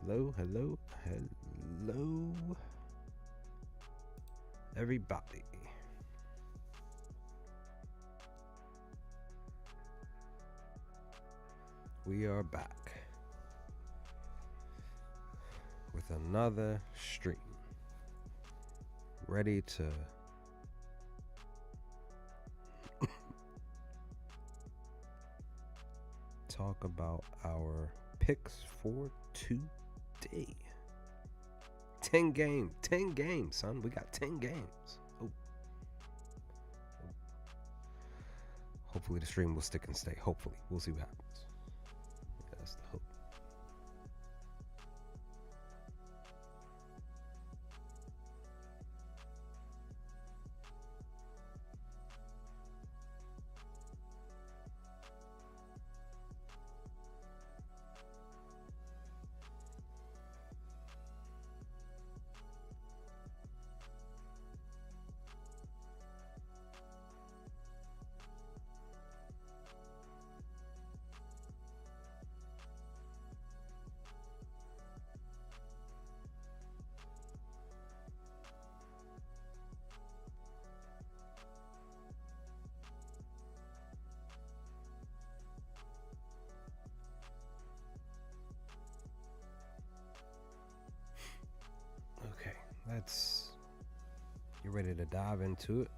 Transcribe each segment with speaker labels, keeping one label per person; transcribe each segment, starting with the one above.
Speaker 1: Hello, hello, hello, everybody. We are back with another stream, ready to talk about our picks for today. 10 games, son. We got 10 games. Oh. Hopefully the stream will stick and stay. Hopefully. We'll see what happens. Yeah, that's the hope. Okay, let's get ready to dive into it.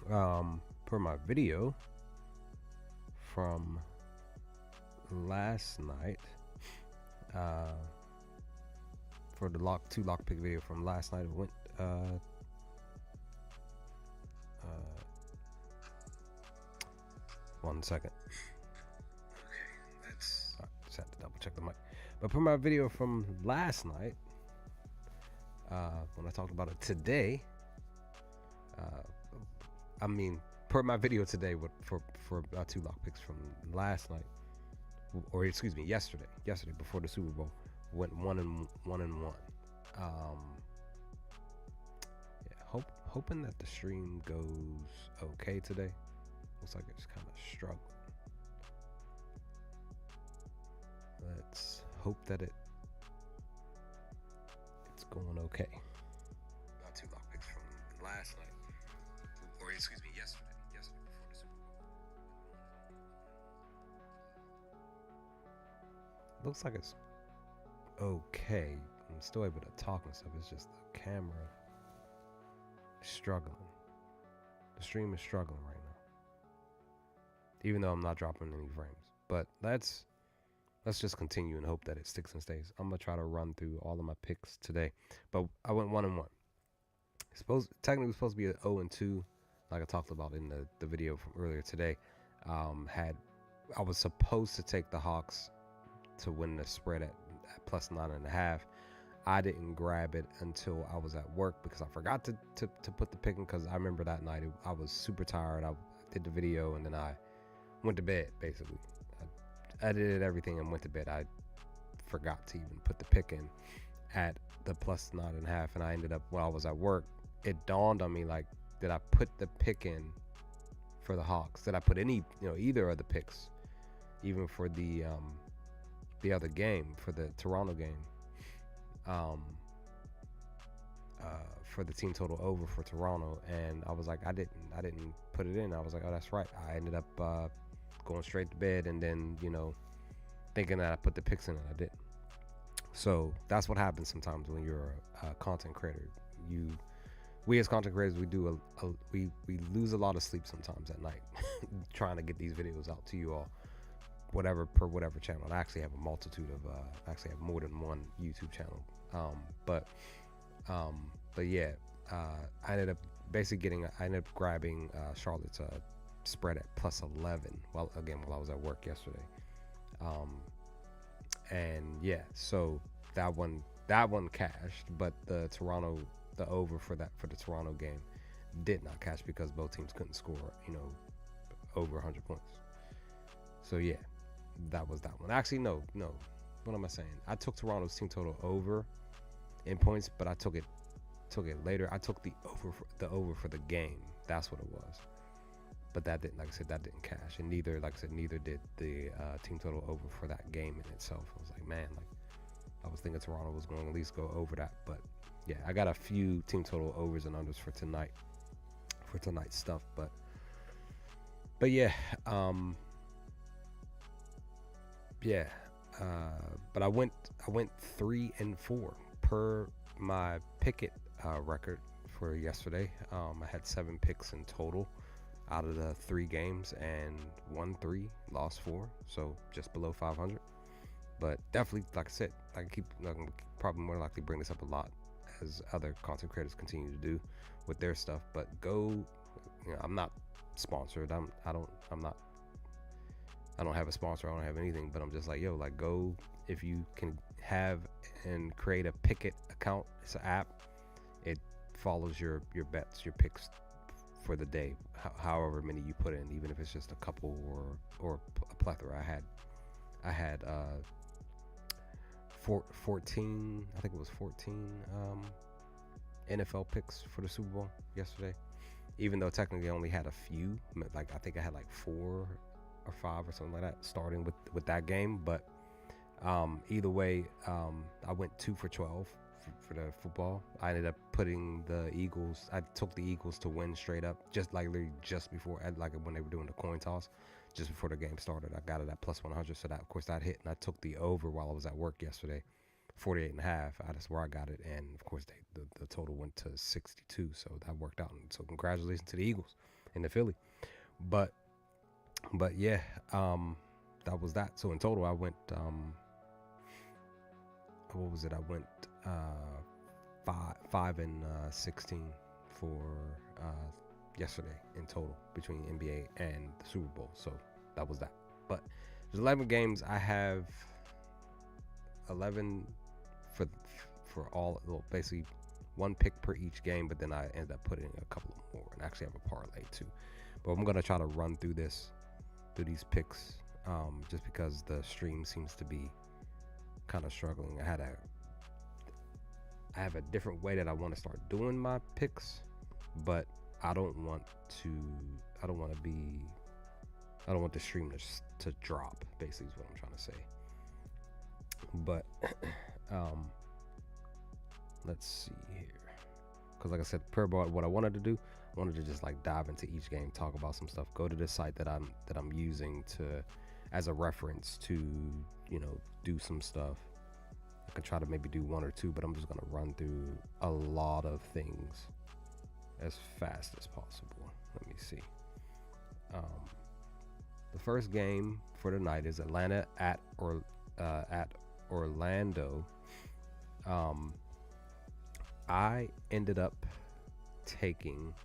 Speaker 1: Per my video from last night, for the two lockpick video from last night, it went 1 second. Okay, just had to double check the mic. But per my video from last night, when I talked about it today, per my video today for two lockpicks from last night, or excuse me, yesterday before the Super Bowl, went 1-1. Yeah, hoping that the stream goes okay today. Looks like it's kind of struggling. Let's hope that it's going okay. Not two lockpicks from last night, or excuse me, yesterday before the Super Bowl. Looks like it's okay. I'm still able to talk and stuff. It's just the camera struggling. The stream is struggling right now, even though I'm not dropping any frames. But let's just continue and hope that it sticks and stays. I'm gonna try to run through all of my picks today, but I went 1-1. Technically supposed to be an 0-2, like I talked about in the video from earlier today. I was supposed to take the Hawks to win the spread at plus 9.5. I didn't grab it until I was at work because I forgot to put the pick in, because I remember that night I was super tired. I did the video and then I went to bed, basically. I edited everything and went to bed. I forgot to even put the pick in at the plus 9.5, and I ended up, while I was at work, it dawned on me, like, did I put the pick in for the Hawks? Did I put either of the picks, even for the other game, for the Toronto game, for the team total over for Toronto? And I was like, I didn't put it in. I was like, oh, that's right. I ended up going straight to bed, and then thinking that I put the picks in, and I didn't. So that's what happens sometimes when you're a content creator. We as content creators, we lose a lot of sleep sometimes at night trying to get these videos out to you all, whatever channel. I actually have a multitude of actually have more than one YouTube channel. But yeah, I ended up grabbing Charlotte's spread at plus 11 while I was at work yesterday. And yeah, so that one cashed, but the over for the Toronto game did not cash because both teams couldn't score, over 100 points. So yeah, that was that one. Actually, no. What am I saying? I took Toronto's team total over in points, but I took it later. I took the over for the game. That's what it was. But that didn't, like I said, that didn't cash, and neither did the team total over for that game in itself. I was like, man, like, I was thinking Toronto was going to at least go over that, but yeah, I got a few team total overs and unders for tonight's stuff, but yeah, yeah, but I went 3-4 per my Pickett record for yesterday. I had 7 picks in total out of the 3 games and won 3, lost 4, so just below 500. But definitely, like I said, I can probably more likely bring this up a lot as other content creators continue to do with their stuff. But go, I'm not sponsored. I don't have a sponsor. I don't have anything. But I'm just like, yo, like go if you can have and create a Pickett account. It's an app. It follows your bets, your picks for the day, however many you put in, even if it's just a couple or a plethora. I had 14, I think it was 14 NFL picks for the Super Bowl yesterday, even though technically I only had a few. Like I think I had like 4 or 5 or something like that starting with that game. But either way, I went 2 for 12 for the football. I ended up putting the Eagles. I took the Eagles to win straight up, just like literally just before, like when they were doing the coin toss, just before the game started. I got it at plus 100, so that of course that hit, and I took the over while I was at work yesterday, 48.5. That's where I got it, and of course the total went to 62, so that worked out. And so congratulations to the Eagles and the Philly. But yeah, that was that. So in total, I went what was it? I went 5 and 16 for yesterday in total between NBA and the Super Bowl. So that was that. But there's 11 games. I have 11 for all, well, basically 1 pick per each game, but then I ended up putting a couple more and actually have a parlay too. But I'm gonna try to run through these picks just because the stream seems to be kind of struggling. I have a different way that I want to start doing my picks, but I don't want the stream to drop, basically is what I'm trying to say. But let's see here, because like I said, what I wanted to do, I wanted to just like dive into each game, talk about some stuff, go to the site that I'm using to as a reference to do some stuff. I could try to maybe do 1 or 2, but I'm just gonna run through a lot of things as fast as possible. Let me see. The first game for tonight is Atlanta at Orlando. I ended up taking.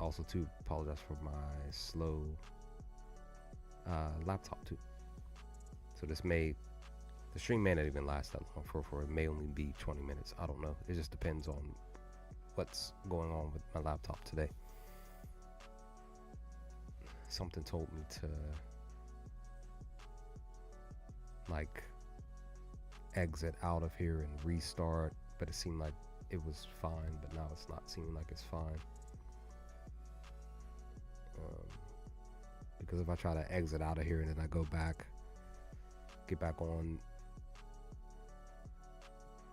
Speaker 1: Also, to apologize for my slow laptop too. So the stream may not even last that long. For it may only be 20 minutes. I don't know. It just depends on what's going on with my laptop today. Something told me to like exit out of here and restart, but it seemed like it was fine, but now it's not seeming like it's fine. Because if I try to exit out of here and then I get back on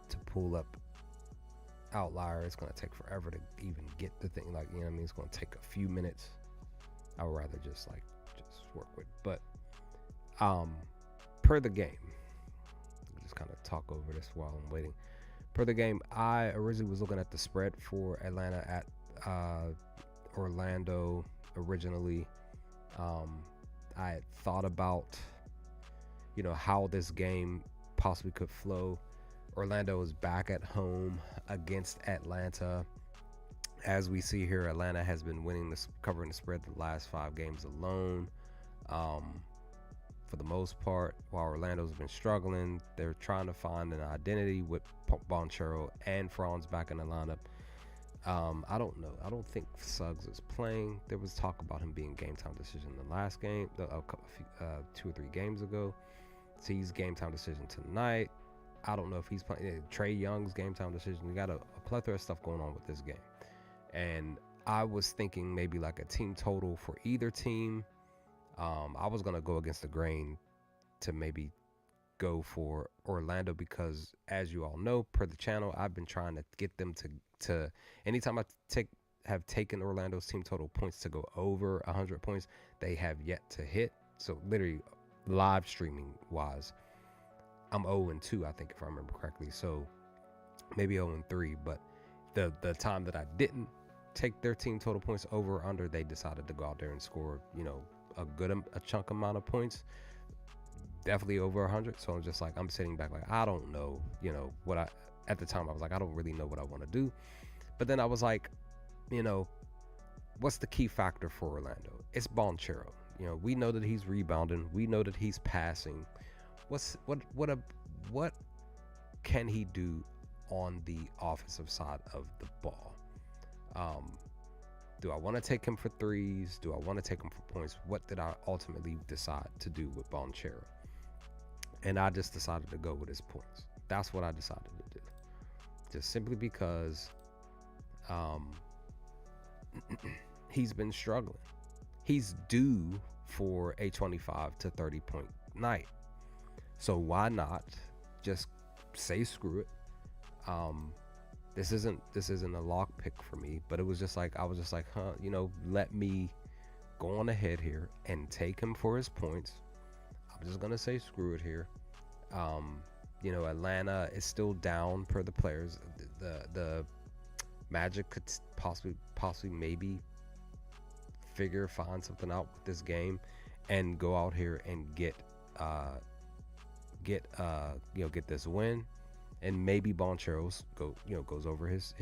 Speaker 1: to pull up Outlier, it's going to take forever to even get the thing. Like, you know what I mean? It's going to take a few minutes. I would rather just work with. But per the game, just kind of talk over this while I'm waiting. Per the game, I originally was looking at the spread for Atlanta at Orlando originally. I had thought about how this game possibly could flow. Orlando is back at home against Atlanta. As we see here, Atlanta has been covering the spread the last 5 games alone. For the most part, while Orlando's been struggling, they're trying to find an identity with Banchero and Franz back in the lineup. I don't know. I don't think Suggs is playing. There was talk about him being game time decision in the last game, 2 or 3 games ago. So he's game time decision tonight. I don't know if he's playing. Trae Young's game time decision. We got a plethora of stuff going on with this game. And I was thinking maybe like a team total for either team. I was going to go against the grain to maybe go for Orlando because, as you all know, per the channel, I've been trying to get them to anytime I have taken Orlando's team total points to go over 100 points, they have yet to hit. So literally, live streaming wise, I'm 0-2, I think, if I remember correctly. So maybe 0-3, but the time that I didn't take their team total points over or under, they decided to go out there and score, a chunk amount of points, definitely over 100. So I'm just like, I'm sitting back like, I don't know, at the time I was like, I don't really know what I want to do. But then I was like, what's the key factor for Orlando? It's Banchero. We know that he's rebounding. We know that he's passing. What can he do on the offensive side of the ball? Do I want to take him for threes? Do I want to take him for points? What did I ultimately decide to do with Banchero? And I just decided to go with his points. That's what I decided to do. Just simply because he's been struggling. He's due for a 25 to 30 point night. So why not just say screw it? This isn't a lock pick for me, but it was just like, I was just like, let me go on ahead here and take him for his points. I'm just gonna say screw it here. Atlanta is still down per the players. The Magic could possibly maybe find something out with this game and go out here and get this win, and maybe Banchero's goes over his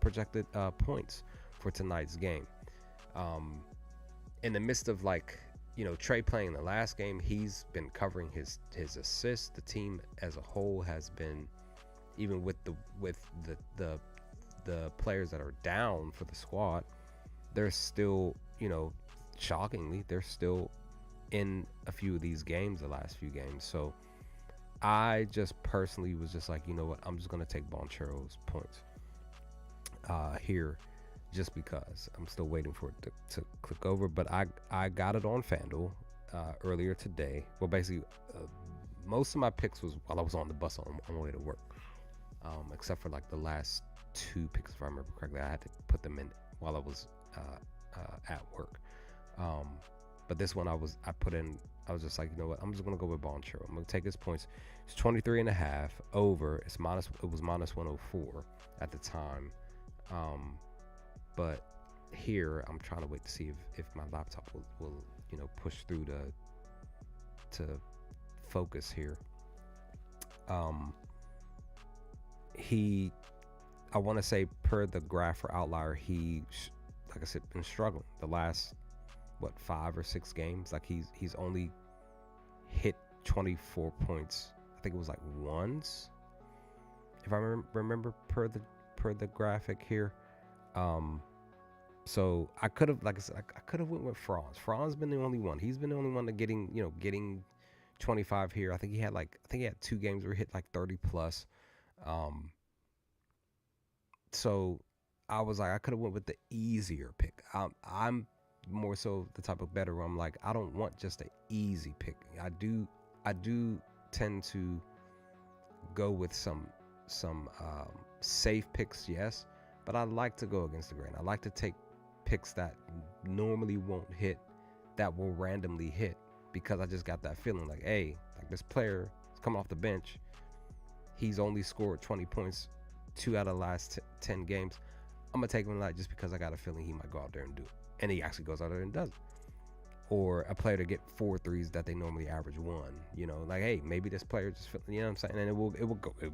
Speaker 1: projected points for tonight's game. In the midst of Trey playing the last game, he's been covering his assists. The team as a whole has been, even with the players that are down for the squad, they're still, shockingly, they're still in a few of these games, the last few games. So I just personally was just like, you know what, I'm just going to take Banchero's points here, just because I'm still waiting for it to click over. But I got it on FanDuel earlier today. Well, basically, most of my picks was while I was on the bus on my way to work, except for the last two picks, if I remember correctly. I had to put them in while I was at work. But this one I was just like, you know what, I'm just gonna go with Banchero. I'm gonna take his points. It's 23.5 over. It was minus 104 at the time. But here I'm trying to wait to see if my laptop will push through to focus here. I want to say, per the graph for Outlier, he, like I said, been struggling the last 5 or 6 games. He's only hit 24 points. I think it was once, if I remember per the graphic here. So I could have, like I said, I could have went with Franz. Franz been the only one. He's been the only one to getting 25 here. I think he had 2 games where he hit 30 plus. So I was like, I could have went with the easier pick. I'm more so the type of better where I'm like, I don't want just an easy pick. I do tend to go with some safe picks, yes, but I like to go against the grain. I like to take picks that normally won't hit, that will randomly hit, because I just got that feeling like, hey, this player is coming off the bench. He's only scored 20 points 2 out of the last 10 games. I'm gonna take him just because I got a feeling he might go out there and do it, and he actually goes out there and does it. Or a player to get 4 threes that they normally average 1. Hey, maybe this player just, what I'm saying, and it will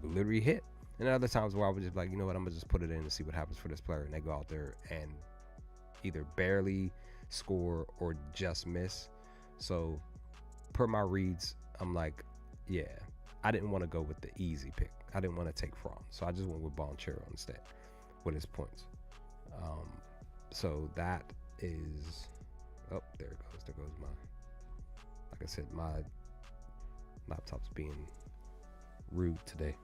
Speaker 1: literally hit. And other times where I would just be like, you know what, I'm gonna just put it in and see what happens for this player, and they go out there and either barely score or just miss. So per my reads, I'm like, yeah, I didn't want to go with the easy pick. I didn't want to take Franz, so I just went with Banchero instead with his points. So that is, oh, there it goes. There goes my, like I said, my laptop's being rude today.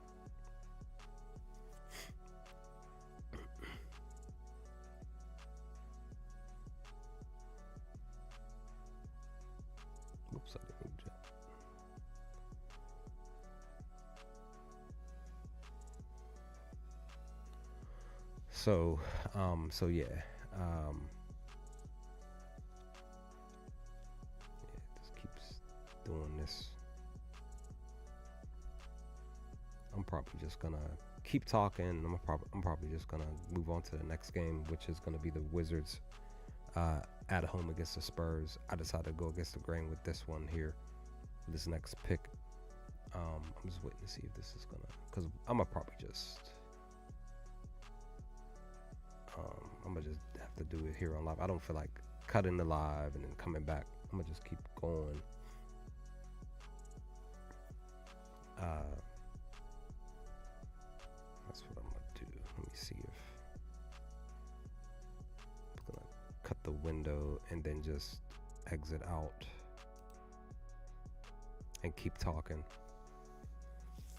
Speaker 1: Oops, I didn't move that. So yeah. Yeah, this keeps doing this. I'm probably just gonna keep talking. I'm probably just gonna move on to the next game, which is gonna be the Wizards at home against the Spurs. I decided to go against the grain with this one here, this next pick. I'm just waiting to see if this is gonna, because I'm gonna probably just, I'm gonna just have to do it here on live. I don't feel like cutting the live and then coming back. I'm gonna just keep going. That's what I'm gonna do. Let me see if I'm gonna cut the window and then just exit out and keep talking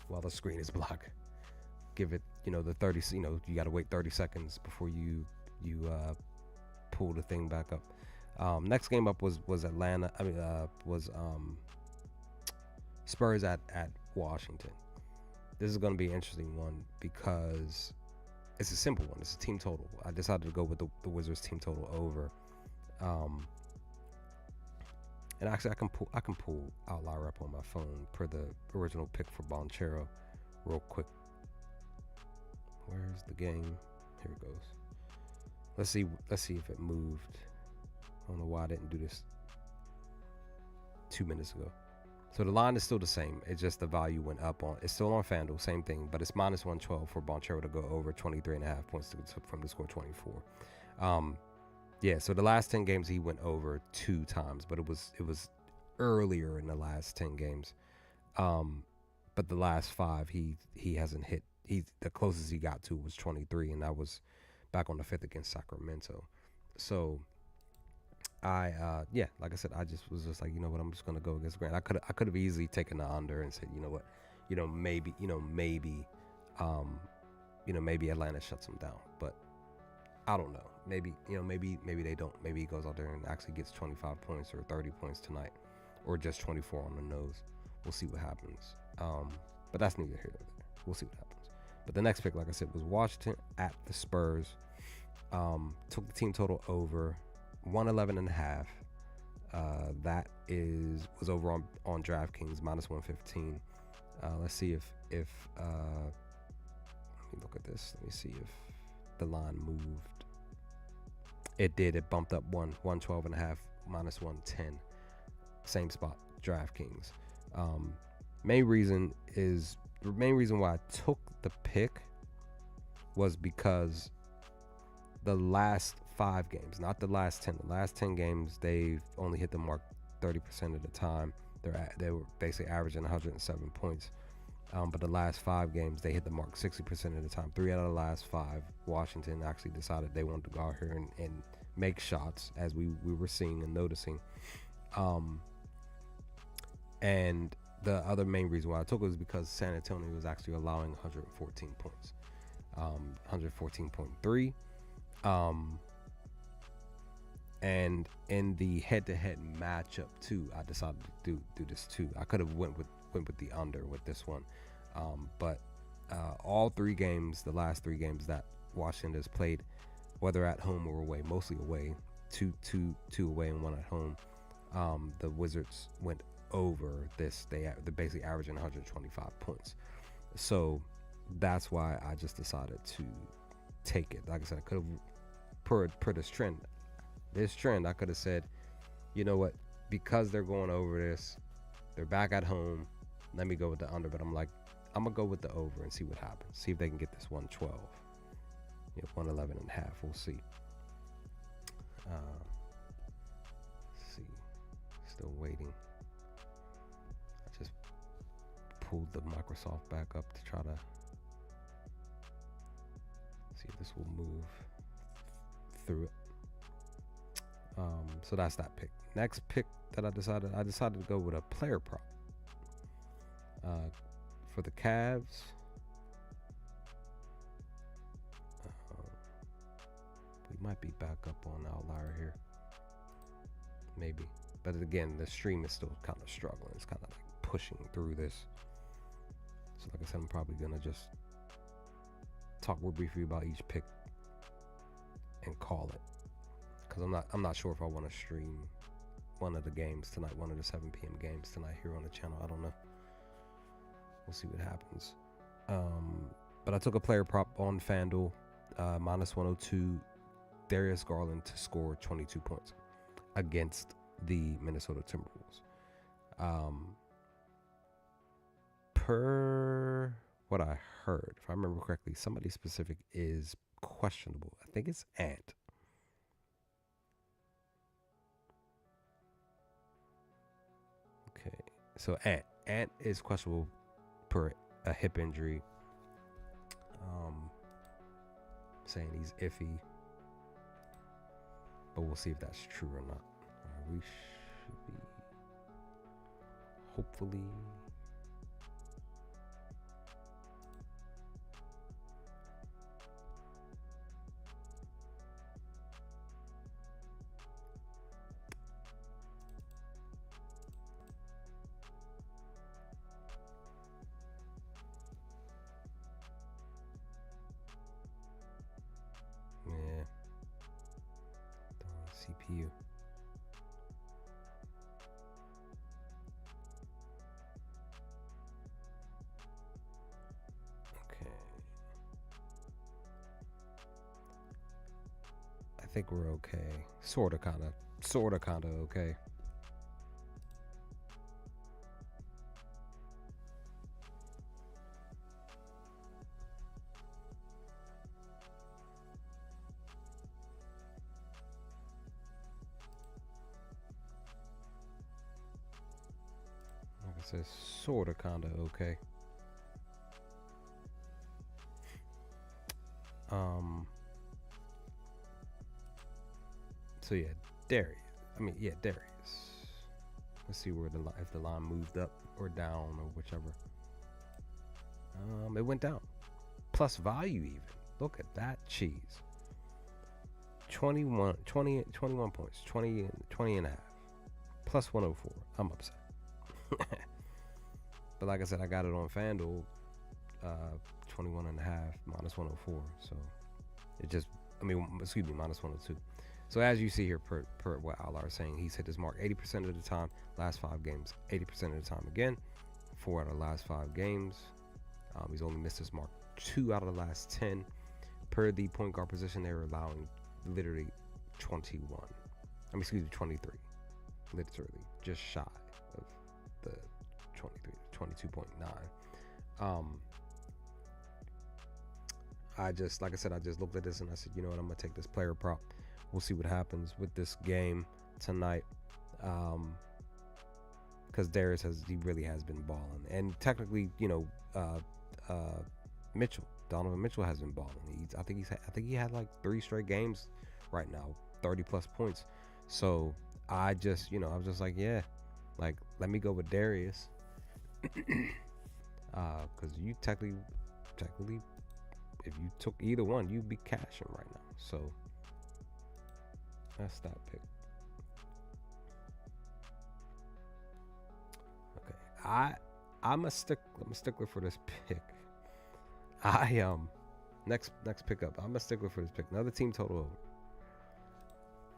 Speaker 1: while the screen is black. Give it, the 30, you got to wait 30 seconds before you pull the thing back up. Next game up was Atlanta. Was Spurs at Washington. This is going to be an interesting one because it's a simple one. It's a team total. I decided to go with the Wizards team total over. And actually, I can pull Outlier up on my phone per the original pick for Banchero real quick. Where's the game? Here it goes. Let's see if it moved. I don't know why I didn't do this 2 minutes ago. So the line is still the same. It's just the value went up on. It's still on FanDuel, same thing, but it's minus 112 for Banchero to go over 23.5 points from the score 24. Yeah, so the last 10 games he went over 2 times, but it was earlier in the last 10 games. But the last 5 he hasn't hit. The closest he got to was 23, and that was back on the 5th against Sacramento. So like I said, I just was like, you know what, I'm just gonna go against Grant. I could have easily taken the under and said, you know what, maybe Atlanta shuts them down, but I don't know. Maybe they don't. Maybe he goes out there and actually gets 25 points or 30 points tonight, or just 24 on the nose. We'll see what happens. But that's neither here nor there. We'll see what happens. But the next pick, like I said, was Washington at the Spurs. Took the team total over 111.5. That was over on DraftKings minus 115. Let's see if let me look at this. Let me see if the line moved. It did. It bumped up 112.5 minus 110. Same spot, DraftKings. Main reason why I took the pick was because the last 5 games, not the last 10. The last 10 games, they've only hit the mark 30% of the time. They were basically averaging 107 points. But the last 5 games, they hit the mark 60% of the time. 3 out of the last 5, Washington actually decided they wanted to go out here and make shots, as we were seeing and noticing. And the other main reason why I took it was because San Antonio was actually allowing 114 points, 114.3. And in the head-to-head matchup too, I decided to do this too. I could have went with the under with this one, but all 3 games, the last 3 games that Washington has played, whether at home or away, mostly away, two away and 1 at home, the Wizards went over this. They're basically averaging 125 points. So that's why I just decided to take it. Like I said, I could have per this trend, I could have said, you know what, because they're going over this, they're back at home, let me go with the under. But I'm like, I'm gonna go with the over and see what happens. See if they can get this 112, 111.5. We'll see. Let's see, still waiting. I just pulled the Microsoft back up to try to see if this will move through it. So that's that pick. Next pick that I decided to go with a player prop for the Cavs. We might be back up on Outlier here, maybe, but again, the stream is still kind of struggling. It's kind of like pushing through this. So like I said, I'm probably gonna just talk real briefly about each pick call it, because I'm not sure if I want to stream one of the games tonight, one of the 7 p.m. games tonight here on the channel. I don't know. We'll see what happens. But I took a player prop on FanDuel, minus 102, Darius Garland to score 22 points against the Minnesota Timberwolves. Per what I heard, if I remember correctly, somebody specific is questionable. I think it's Ant. Okay, so Ant is questionable per a hip injury. Saying he's iffy, but we'll see if that's true or not. We should be hopefully. CPU. Okay. I think we're okay. Sorta, kinda okay. Says sorta kinda okay. So yeah, Darius. Let's see where if the line moved up or down or whichever. It went down. Plus value even. Look at that cheese. 21 points. 20 and a half. Plus 104. I'm upset. But like I said, I got it on FanDuel, 21 and a half, minus 104. So it just, minus 102. So as you see here, per what Alar is saying, he's hit his mark 80% of the time, last 5 games, 80% of the time again, 4 out of the last 5 games. He's only missed his mark 2 out of the last 10. Per the point guard position, they were allowing literally 23. Literally, just shy of the 23, 22.9. Like I said, I just looked at this and I said, you know what, I'm gonna take this player prop. We'll see what happens with this game tonight. Because Darius really has been balling, and technically, Donovan Mitchell has been balling. I think he had like 3 straight games right now, 30 plus points. So I just, I was just like, yeah, like let me go with Darius. Because you technically, if you took either one, you'd be cashing right now. So that's that pick. Okay, I'm a stickler for this pick. Next pickup, I'm a stickler for this pick. Another team total over.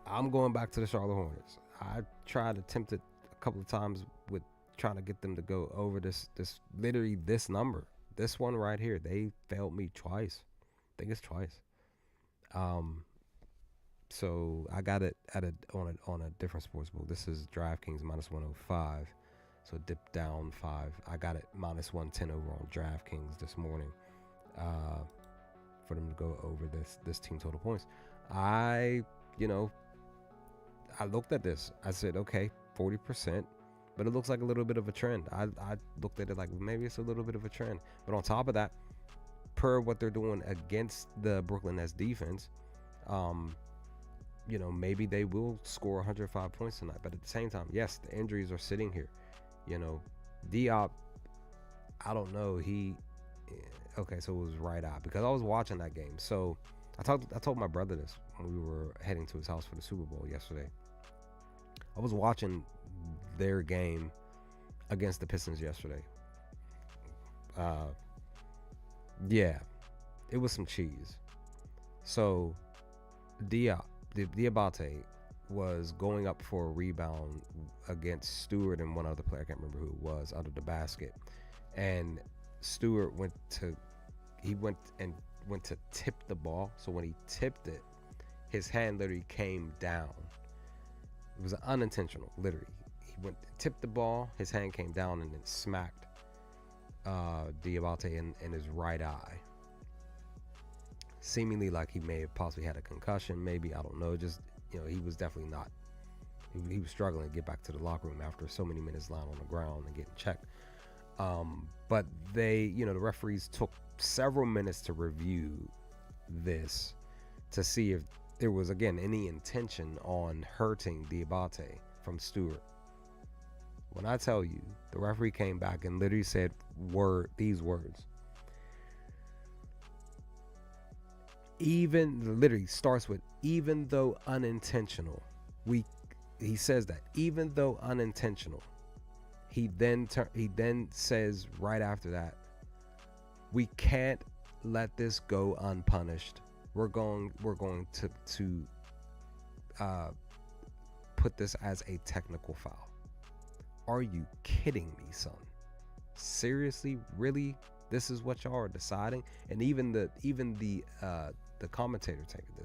Speaker 1: I'm going back to the Charlotte Hornets. I tried to tempt it a couple of times with trying to get them to go over this literally this number. This one right here, they failed me twice. I think it's twice. So I got it on a different sports book. This is DraftKings minus 105. So dip down 5. I got it minus 110 over on DraftKings this morning. For them to go over this team total points. I looked at this. I said, okay, 40%, but it looks like a little bit of a trend. I looked at it like maybe it's a little bit of a trend. But on top of that, per what they're doing against the Brooklyn Nets defense, maybe they will score 105 points tonight. But at the same time, yes, the injuries are sitting here. Diop, I don't know. Okay, so it was right eye because I was watching that game. So I told my brother this when we were heading to his house for the Super Bowl yesterday. I was watching their game against the Pistons yesterday. Yeah, it was some cheese. So Diabate was going up for a rebound against Stewart and one other player. I can't remember who it was under the basket, and Stewart went to tip the ball. So when he tipped it, his hand literally came down. It was unintentional, literally. He went to tip the ball, his hand came down and then smacked Diabate in his right eye. Seemingly like he may have possibly had a concussion, maybe, I don't know. Just, he was definitely not. He was struggling to get back to the locker room after so many minutes lying on the ground and getting checked. But they, the referees took several minutes to review this to see if there was, again, any intention on hurting Diabate from Stewart. When I tell you, the referee came back and literally said these words. Literally starts with, even though unintentional, he says that, even though unintentional, he then says right after that, we can't let this go unpunished. We're going to put this as a technical foul. Are you kidding me, son? Seriously? Really? This is what y'all are deciding? And even the commentator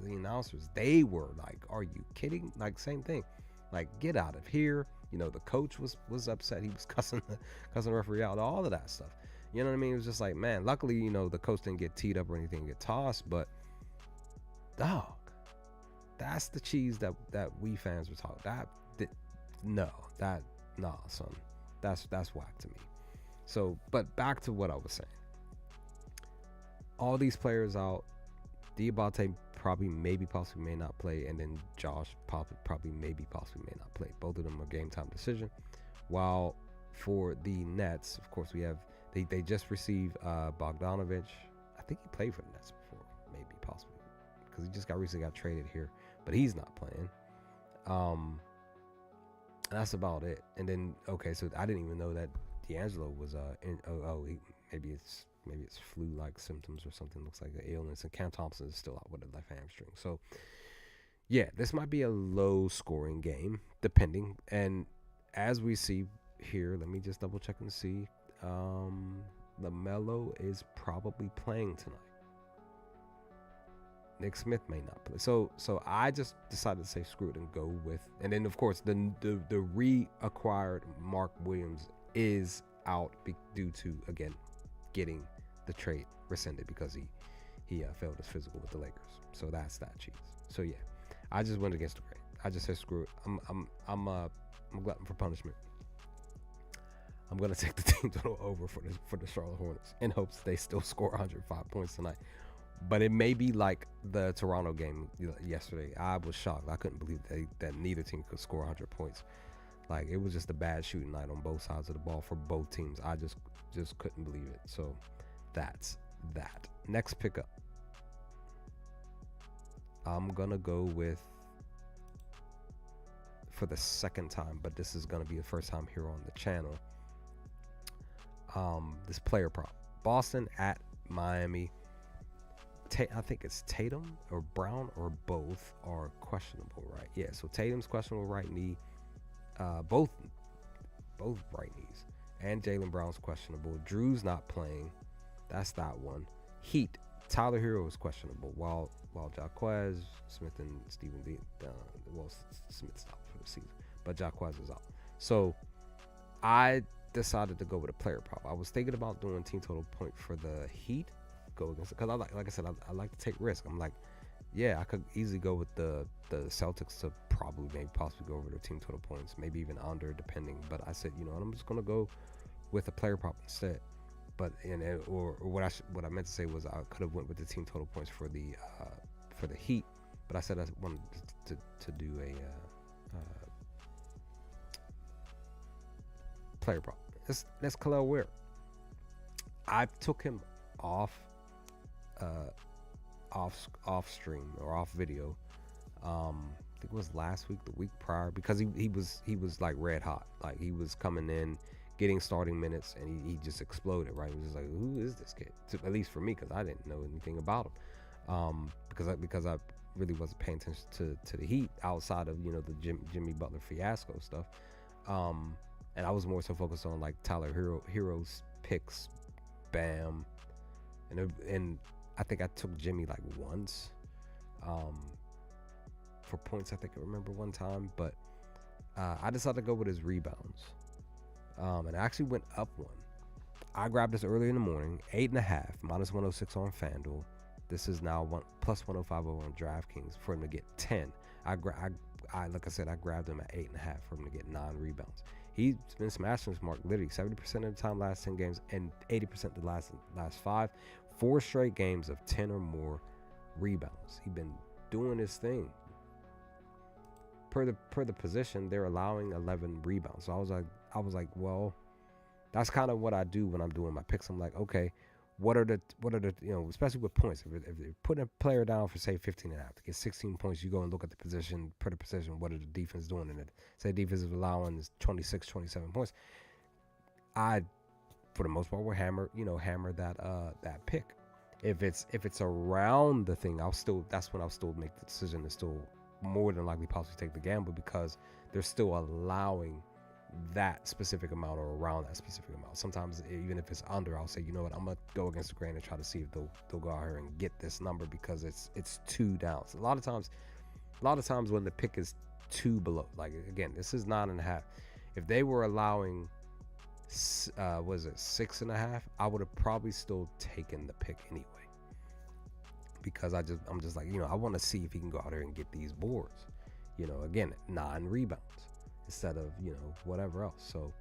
Speaker 1: the announcers, they were like, are you kidding? Like, same thing. Like, get out of here. The coach was upset. He was cussing the referee out, all of that stuff. You know what I mean? It was just like, man, luckily, the coach didn't get teed up or anything, get tossed, but dog, that's the cheese that we fans were talking. Nah, son. That's whack to me. So, but back to what I was saying. All these players out. Diabate probably, maybe, possibly may not play, and then Josh probably, maybe, possibly may not play. Both of them are game time decision. While for the Nets, of course, we have they just received Bogdanovich. I think he played for the Nets before, maybe, possibly, because he just recently got traded here, but he's not playing. And that's about it. And then, okay, so I didn't even know that D'Angelo was maybe it's flu-like symptoms or something. Looks like an illness. And Cam Thompson is still out with a left hamstring. So, yeah, this might be a low-scoring game, depending. And as we see here, let me just double-check and see. LaMelo is probably playing tonight. Nick Smith may not play. So I just decided to say screw it and go with. And then, of course, the reacquired Mark Williams is out due to, again, getting the trade rescinded because he failed his physical with the Lakers. So that's that cheese. So yeah, I just went against the grain. I just said screw it. I'm a glutton for punishment. I'm gonna take the team total over for the Charlotte Hornets in hopes they still score 105 points tonight. But it may be like the Toronto game yesterday. I was shocked. I couldn't believe that neither team could score 100 points. Like, it was just a bad shooting night on both sides of the ball for both teams. I just couldn't believe it. So that's that. Next pickup, I'm gonna go with, for the second time, but this is gonna be the first time here on the channel, this player prop. Boston at Miami. I think it's Tatum or Brown or both are questionable, right? Yeah, so Tatum's questionable right knee. Both right knees. And Jaylen Brown's questionable. Drew's not playing. That's that one. Heat. Tyler Hero is questionable. While Jaquez, Smith, and Stephen D. Smith stopped for the season, but Jaquez is out. So I decided to go with a player prop. I was thinking about doing team total point for the Heat. Go against it because like I said, I like to take risk. I'm like, yeah, I could easily go with the Celtics to probably maybe possibly go over their team total points, maybe even under, depending. But I said, I'm just gonna go with a player prop instead. But what I meant to say was I could have went with the team total points for the Heat, but I said I wanted to do a player prop. That's Kel'el Ware. I took him off stream or off video. I think it was last week, the week prior, because he was like red hot. Like, he was coming in, getting starting minutes, and he just exploded, right? He was just like, who is this kid? At least for me, because I didn't know anything about him. Because really wasn't paying attention to the Heat outside of the Jimmy Butler fiasco stuff. And I was more so focused on like Tyler Hero's picks, Bam, and I think I took Jimmy like once, for points. I think I remember one time, but I decided to go with his rebounds, and I actually went up one. I grabbed this early in the morning, 8.5, minus 106 on FanDuel. This is now plus 105 over on DraftKings for him to get 10. Like I said, I grabbed him at 8.5 for him to get 9 rebounds. He's been smashing this mark literally 70% of the time last 10 games and 80% the last 5. 4 straight games of 10 or more rebounds. He's been doing his thing. Per the position, they're allowing 11 rebounds. So I was like, well, that's kind of what I do when I'm doing my picks. I'm like, okay, what are the especially with points. If you're putting a player down for say 15.5 to get 16 points, you go and look at the position, per the position, what are the defense doing in it? Say defense is allowing 26, 27 points. I, for the most part, will hammer that pick. If it's around the thing, that's when I'll still make the decision to still more than likely possibly take the gamble, because they're still allowing that specific amount or around that specific amount. Sometimes even if it's under, I'll say, you know what, I'm gonna go against the grain and try to see if they'll go out here and get this number, because it's 2 down. So a lot of times when the pick is 2 below, like again, this is 9.5. If they were allowing 6.5, I would have probably still taken the pick anyway, because I'm just like, I want to see if he can go out there and get these boards. Again, 9 rebounds instead of whatever else. So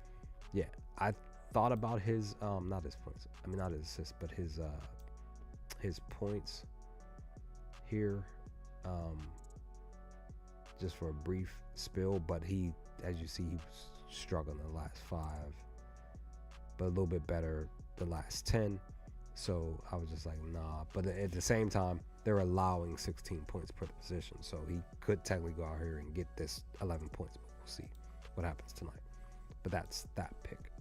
Speaker 1: yeah, I thought about his not his points, not his assists, but his points here, just for a brief spill. But he, as you see, he was struggling the last 5, but a little bit better the last 10. So I was just like, nah. But at the same time, they're allowing 16 points per position, so he could technically go out here and get this 11 points. But we'll see what happens tonight. But that's that pick.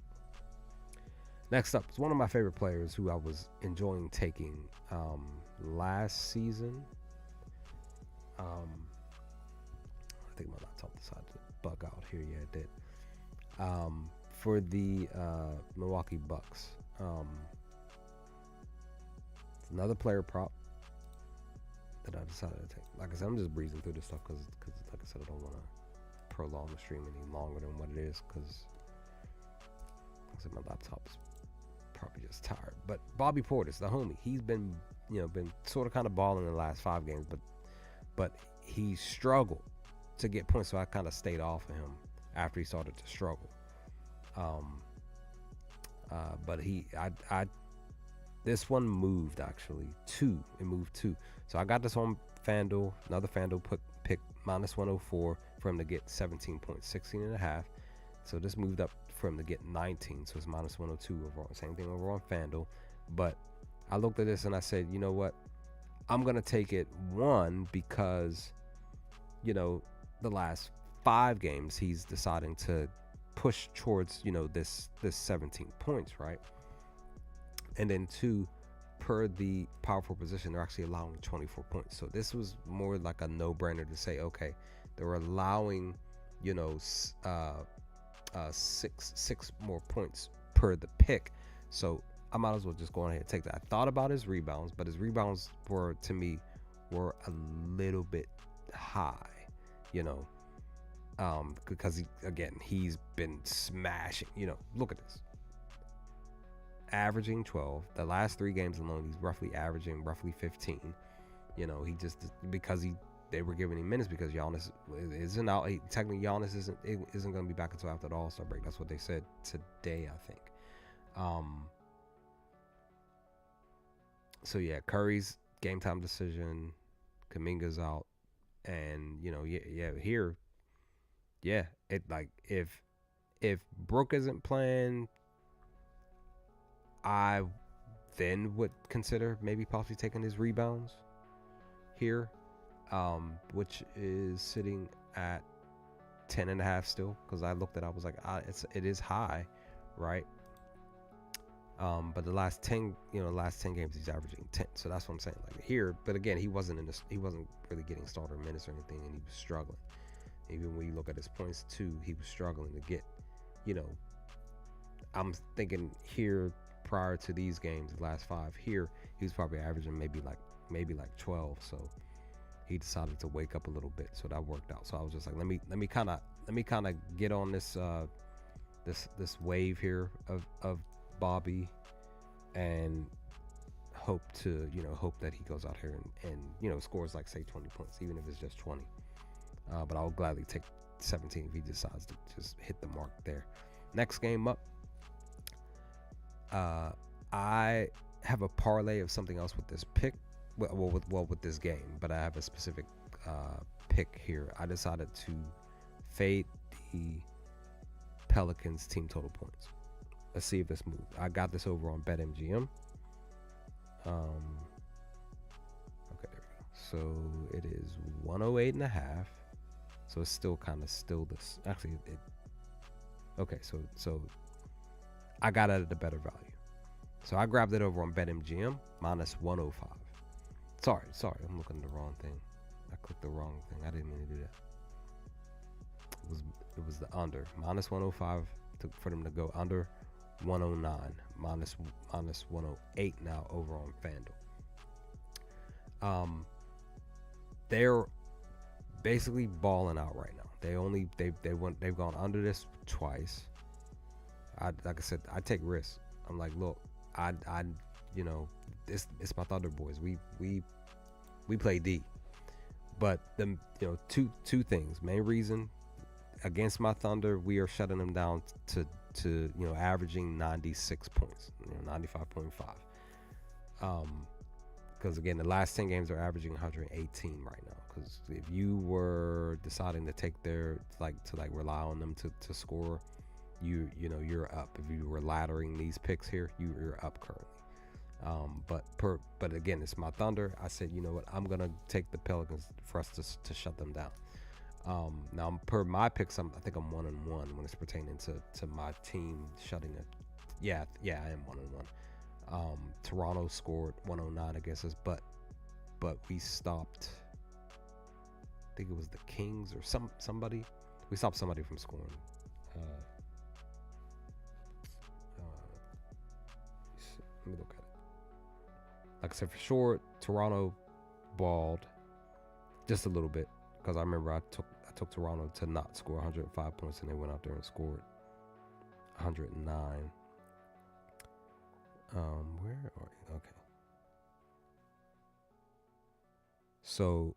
Speaker 1: Next up is one of my favorite players who I was enjoying taking last season. I think my laptop decided to bug out here. Yeah, it did. For the Milwaukee Bucks. Another player prop that I decided to take. Like I said, I'm just breezing through this stuff because like I said, I don't want to prolong the stream any longer than what it is, because like I said, my laptop's probably just tired. But Bobby Portis, the homie, he's been sort of kind of balling in the last 5 games, but he struggled to get points, so I kind of stayed off of him after he started to struggle. But I this one moved actually 2. It moved 2. So I got this on FanDuel, another FanDuel pick minus 104 for him to get 17 points, 16.5. So this moved up for him to get 19. So it's minus 102 overall. Same thing over on FanDuel. But I looked at this and I said, you know what? I'm going to take it, one, because, the last 5 games he's deciding to push towards, this 17 points, right? And then 2, per the power forward position, they're actually allowing 24 points. So this was more like a no-brainer to say, okay, they're allowing, 6 more points per the pick. So I might as well just go ahead and take that. I thought about his rebounds, but his rebounds were a little bit high, because he's been smashing. Look at this. Averaging 12. The last 3 games alone, he's roughly averaging 15. He just, because they were giving him minutes because Giannis isn't out. Technically, Giannis isn't going to be back until after the All-Star break. That's what they said today, I think. So yeah, Curry's game time decision. Kuminga's out, and here, it like if Brook isn't playing, I then would consider maybe possibly taking his rebounds here, which is sitting at 10.5 still, because I looked at it, I was like, it is high, right? But the last 10, last 10 games he's averaging 10. So that's what I'm saying. Like here, but again, he wasn't he wasn't really getting starter minutes or anything, and he was struggling. Even when you look at his points too, he was struggling to get, you know, I'm thinking here prior to these games, the last 5 here, he was probably averaging maybe like 12. So he decided to wake up a little bit, so that worked out. So I was just like, let me kind of get on this this wave here of Bobby, and hope that he goes out here and scores like say 20 points, even if it's just 20. But I'll gladly take 17 if he decides to just hit the mark there. Next game up, I have a parlay of something else with this pick. With this game, but I have a specific pick here. I decided to fade the Pelicans team total points. Let's see if this moves. I got this over on BetMGM. Okay, there we go. So it is 108.5. So it's still kind of this. Actually, okay. So I got it at a better value. So I grabbed it over on BetMGM minus 105. Sorry, I'm looking at the wrong thing. I clicked the wrong thing. I didn't mean to do that. It was the under minus 105 for them to go under 109 minus 108 now over on FanDuel. They're basically balling out right now. They've gone under this twice. Like I said, I take risks. I'm like, look, it's my Thunder boys. We play D, but two things. Main reason against my Thunder, we are shutting them down to averaging 96 points, 95.5. Because again, the last 10 games are averaging 118 right now. Because if you were deciding to take to rely on them to score, you're up. If you were laddering these picks here, you're up currently. But again, it's my Thunder. I said, you know what, I'm gonna take the Pelicans for us to shut them down. Now per my picks, I think I'm 1-1 when it's pertaining to my team shutting it. Yeah, I am 1-1. Toronto scored 109 against us, but we stopped. I think it was the Kings or somebody. We stopped somebody from scoring. Let me look at it. Like I said, for sure, Toronto balled just a little bit, because I remember I took Toronto to not score 105 points, and they went out there and scored 109. Where are you? Okay. So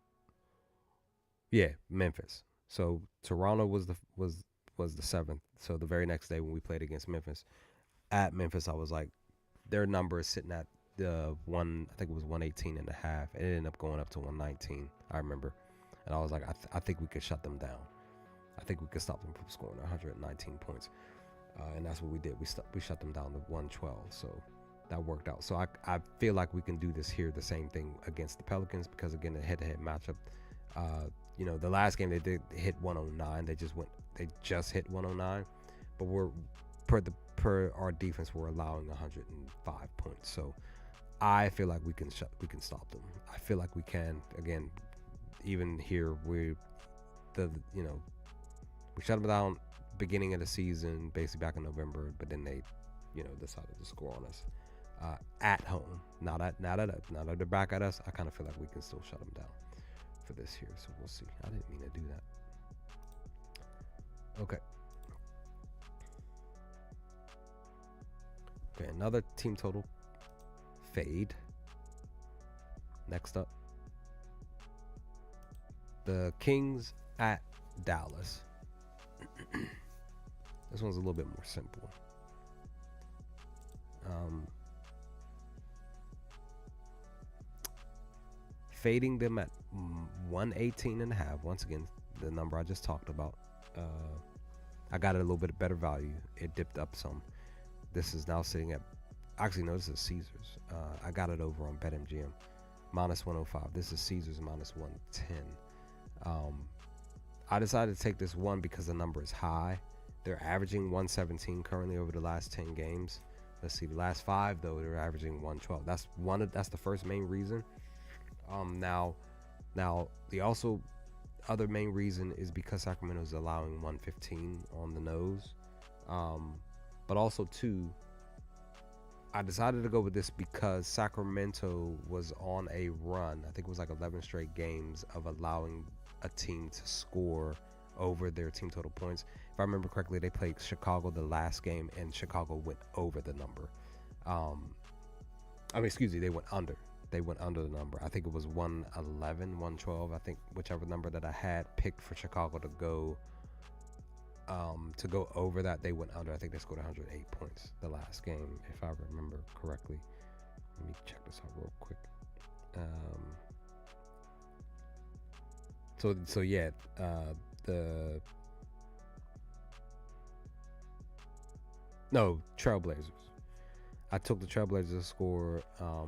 Speaker 1: yeah, Memphis. So Toronto was the 7th. So the very next day when we played against Memphis, at Memphis, I was like, their number is sitting at the I think it was 118.5, and it ended up going up to 119. I remember, and I was like, I think we could shut them down. I think we could stop them from scoring 119 points, and that's what we did. We shut them down to 112. So that worked out. So I feel like we can do this here, the same thing against the Pelicans, because again, the head-to-head matchup. The last game they did hit 109. They just hit 109, but we're per our defense, we're allowing 105 points. So I feel like we can stop them. I feel like we can. Again, even here, we shut them down beginning of the season, basically back in November, but then they decided to score on us at home. Now that they're back at us, I kind of feel like we can still shut them down for this here. So we'll see. I didn't mean to do that. Okay. Okay, another team total fade. Next up, the Kings at Dallas. This one's a little bit more simple. Fading them at 118.5. Once again, the number I just talked about. I got it a little bit better value. It dipped up some. This is now sitting at, actually no, this is Caesars. I got it over on BetMGM minus 105. This is Caesars minus 110. I decided to take this one because the number is high. They're averaging 117 currently over the last 10 games. Let's see, the last 5 though they're averaging 112. That's the first main reason. Now the also other main reason is because Sacramento is allowing 115 on the nose. But also too, I decided to go with this because Sacramento was on a run. I think it was like 11 straight games of allowing a team to score over their team total points. If I remember correctly, they played Chicago the last game, and Chicago went over the number. They went under. They went under the number. I think it was 111, 112. I think whichever number that I had picked for Chicago to go over that, they went under. I think they scored 108 points the last game, if I remember correctly. Let me check this out real quick. Trailblazers. I took the Trailblazers score. I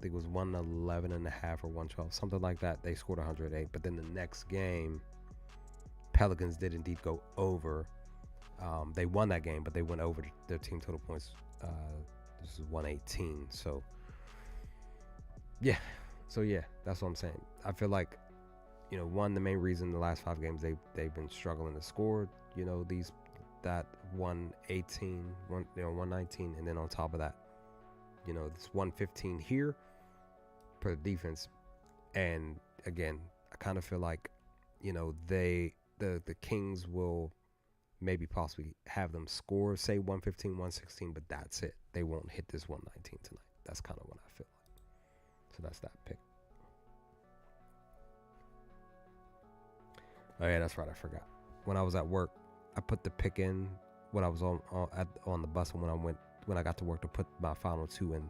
Speaker 1: think it was 111 and a half or 112, something like that. They scored 108, but then the next game, Pelicans did indeed go over. They won that game, but they went over their team total points. This is 118. So yeah, that's what I'm saying. I feel like, the main reason the last 5 games they've been struggling to score. That 118, 119, and then on top of that, this 115 here for the defense. And again, I kind of feel like, the Kings will maybe possibly have them score, say 115, 116, but that's it. They won't hit this 119 tonight. That's kind of what I feel like. So that's that pick. Oh yeah, that's right. I forgot. When I was at work, I put the pick in when I was on the bus, and when I got to work, to put my final 2 in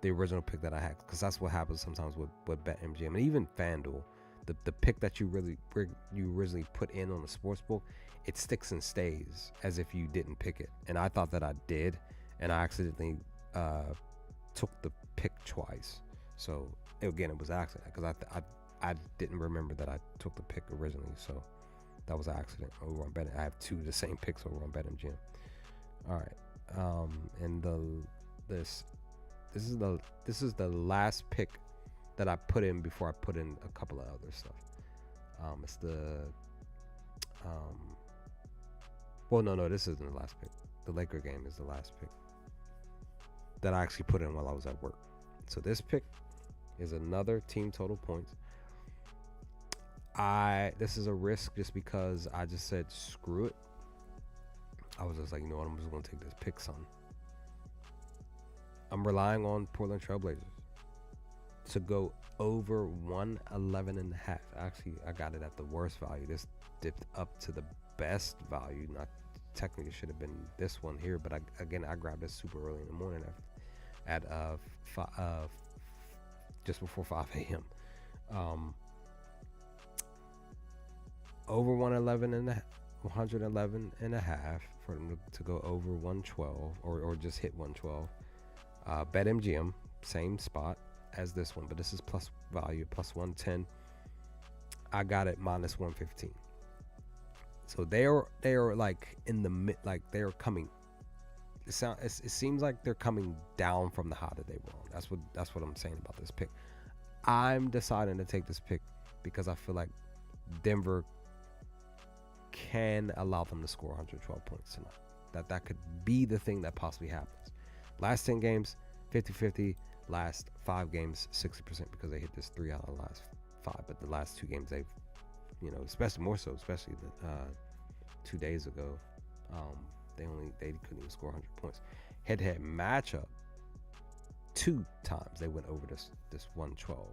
Speaker 1: the original pick that I had, because that's what happens sometimes with BetMGM and even FanDuel. The pick that you originally put in on the sportsbook, it sticks and stays as if you didn't pick it. And I thought that I did, and I accidentally took the pick twice. So again, it was an accident because I didn't remember that I took the pick originally. So that was an accident over on Bet. I have 2 of the same picks over on BetMGM. All right, and this is the last pick that I put in before I put in a couple of other stuff. It's the this isn't the last pick. The Laker game is the last pick that I actually put in while I was at work. So this pick is another team total points. This is a risk just because I just said screw it. I was just like, what, I'm just gonna take this pick, son. I'm relying on Portland Trailblazers to go over 111 and a half. Actually, I got it at the worst value. This dipped up to the best value. Not technically, should have been this one here, but I grabbed this super early in the morning at just before 5 a.m. Over 111 and a half for them to go over 112 or just hit 112. BetMGM, same spot as this one, but this is plus value, plus 110. I got it minus 115. So they are like in the mid, like they are coming. It seems like they're coming down from the high that they were on. That's what I'm saying about this pick. I'm deciding to take this pick because I feel like Denver can allow them to score 112 points tonight. That could be the thing that possibly happens. Last 10 games, 50-50. Last 5 games, 60%, because they hit this 3 out of the last 5. But the last 2 games, they've, especially the 2 days ago, they couldn't even score 100 points. Head-to-head matchup, 2 times they went over this 112,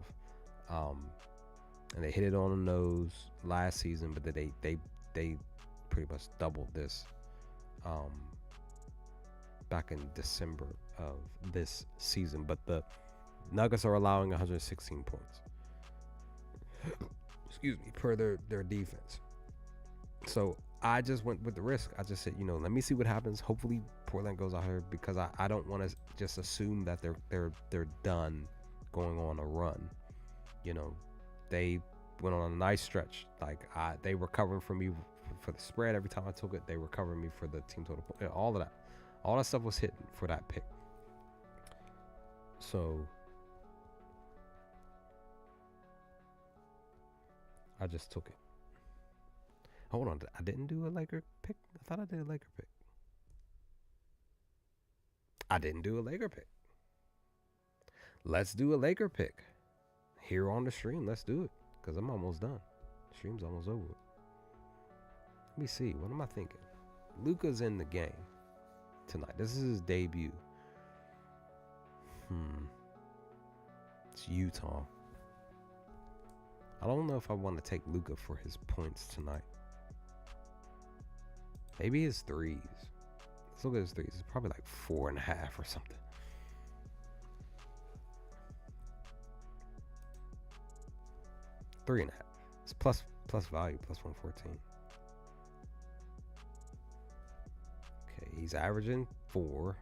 Speaker 1: and they hit it on the nose last season, but they pretty much doubled this back in December of this season. But the Nuggets are allowing 116 points per their defense. So I just went with the risk. I just said, let me see what happens. Hopefully Portland goes out here, because I don't want to just assume that they're done going on a run. They went on a nice stretch. They were covering for me for the spread every time I took it. They were covering me for the team total, all of that. All that stuff was hitting for that pick. So I just took it. Hold on, I didn't do a Laker pick. I thought I did a Laker pick. I didn't do a Laker pick. Let's do a Laker pick here on the stream. Let's do it because I'm almost done. The stream's almost over. Let me see. What am I thinking? Luka's in the game tonight. This is his debut. It's Utah. I don't know if I want to take Luka for his points tonight. Maybe his threes. Let's look at his threes. It's probably like 4.5 or something. Three and a half. It's plus value, plus 114. Okay, he's averaging 4.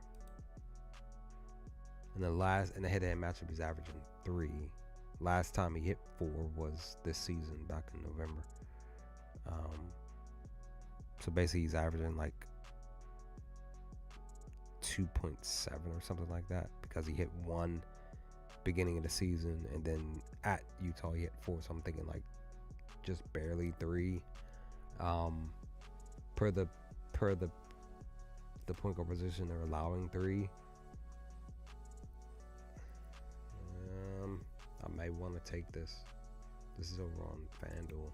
Speaker 1: And the head-to-head matchup, he's averaging 3. Last time he hit 4 was this season, back in November. So basically, he's averaging like 2.7 or something like that because he hit 1 beginning of the season, and then at Utah he hit 4. So I'm thinking like just barely 3. Per the point guard position, they're allowing 3. I may want to take this. This is over on FanDuel.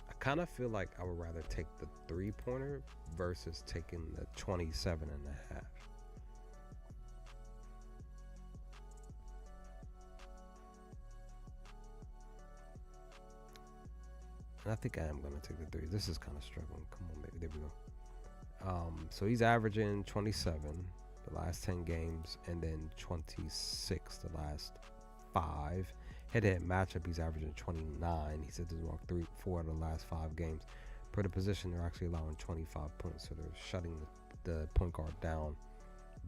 Speaker 1: I kind of feel like I would rather take the 3-pointer versus taking the 27.5. And I think I am going to take the 3. This is kind of struggling. Come on, baby. There we go. So he's averaging 27 the last 10 games, and then 26 the last 5. Head-to-head matchup, he's averaging 29. He said to walk 4 out of the last 5 games. Per the position, they're actually allowing 25 points, so they're shutting the point guard down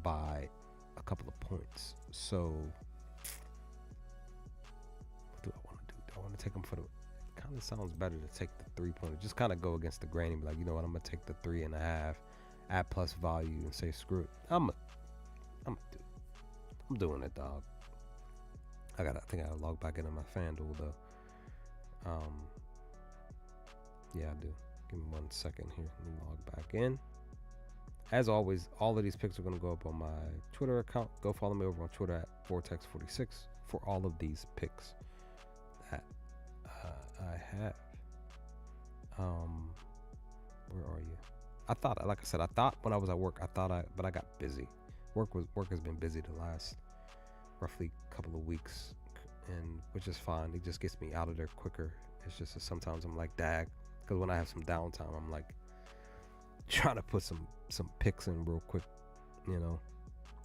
Speaker 1: by a couple of points. So what do I want to do? Do I want to take him for the... Kind of sounds better to take the 3-pointer. Just kind of go against the grain and be like, you know what, I'm going to take the 3.5 at plus value and say screw it. I'm doing it, dog. I think I gotta log back into my FanDuel though. Yeah, I do. Give me 1 second here. Let me log back in. As always, all of these picks are gonna go up on my Twitter account. Go follow me over on Twitter at Vortex46 for all of these picks that I have. Where are you? I thought, like I said, I thought when I was at work, but I got busy. Work has been busy the last roughly couple of weeks, and which is fine. It just gets me out of there quicker. It's just that sometimes I'm like, dag, because when I have some downtime, I'm like trying to put some picks in real quick, you know.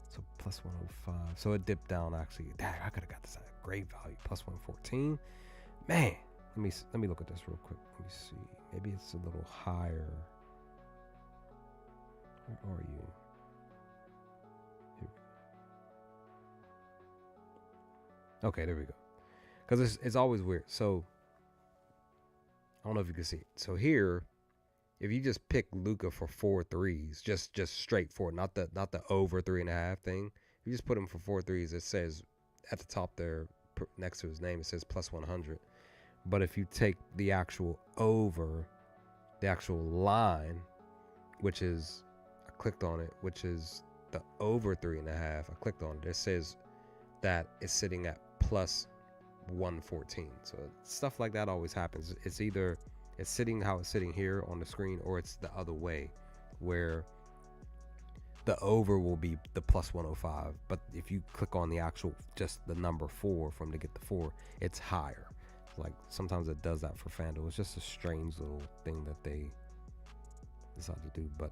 Speaker 1: So plus 105. So it dipped down actually. Dag, I could have got this at a great value. Plus 114. Man, let me look at this real quick. Let me see. Maybe it's a little higher. Where are you? Here. Okay, there we go. Because it's always weird. So I don't know if you can see it. So here, if you just pick Luka for 4 threes, just straight 4, not the over 3.5 thing. If you just put him for 4 threes, it says at the top there next to his name, it says plus 100. But if you take the actual over, the actual line, which is, I clicked on it, which is the over 3.5. I clicked on it. It says that it's sitting at plus 114. So stuff like that always happens. It's either it's sitting how it's sitting here on the screen, or it's the other way where the over will be the plus 105. But if you click on the actual, just the number 4 from to get the 4, it's higher. Like sometimes it does that for FanDuel. It's just a strange little thing that they decide to do. But